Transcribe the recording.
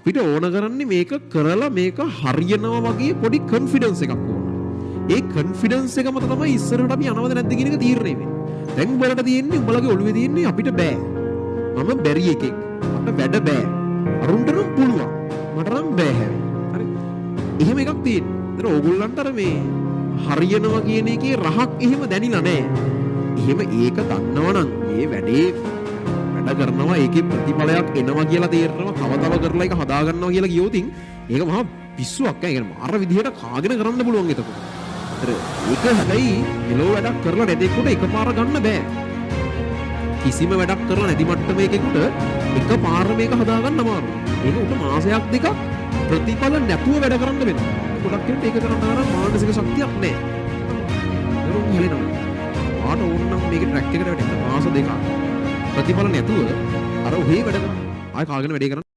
අපිට ඕන කරන්නේ මේක කරලා මේක හරියනවා වගේ පොඩි කොන්ෆිඩන්ස් එකක් ඕන. ඒ කොන්ෆිඩන්ස් එක මත තමයි ඉස්සරහට අපි යනවද නැද්ද කියන එක තීරණය වෙන්නේ. දැන් උඹලට තියෙන්නේ උඹලගේ ඔළුවේ තියෙන්නේ අපිට බෑ. මම බැරි එකෙක්. මට වැඩ බෑ. අරුන්ට නම් පුළුවන්. මට නම් බෑ හැබැයි. හරි. එහෙම එකක් තියෙන්නේ. ඒතර ඕගොල්ලන්ට අර මේ හරියනවා කියන එකේ රහක් එහෙම දැනිලා නැහැ. එහෙම ඒක දන්නවනම් මේ වැඩේ වැඩ කරනවා ඒකේ ප්‍රතිඵලයක් එනවා කියලා තේරෙනවා තව තව කරලා ඒක හදා ගන්නවා කියලා කියෝතින් ඒක මහා පිස්සුවක් ඈ. ඒක මාර විදිහට කාගෙන කරන්න පුළුවන් එතකොට. ඒක හැබැයි මෙලෝ වැඩක් කරලා නැතෙකුට එකපාර ගන්න බෑ. කිසිම වැඩක් කරලා නැති මට්ටමේකෙකුට එකපාර මේක හදා ගන්න අමාරුයි. ඒක උට මාසයක් දෙකක් ප්‍රතිඵල නැතුව වැඩ කරන්න වෙනවා. ගොඩක් කෙනෙක් ඒක කරන්න ආර මානසික ශක්තියක් නැහැ. ඒක හෙලෙනවා. ආට ඕනනම් මේක ට්‍රැක් එකට වැටෙන්න මාස දෙකක් ප්‍රතිඵල නැතුව අර ඔහේ වැඩ කරනවා. ආය කාගෙන වැඩේ කරනවා.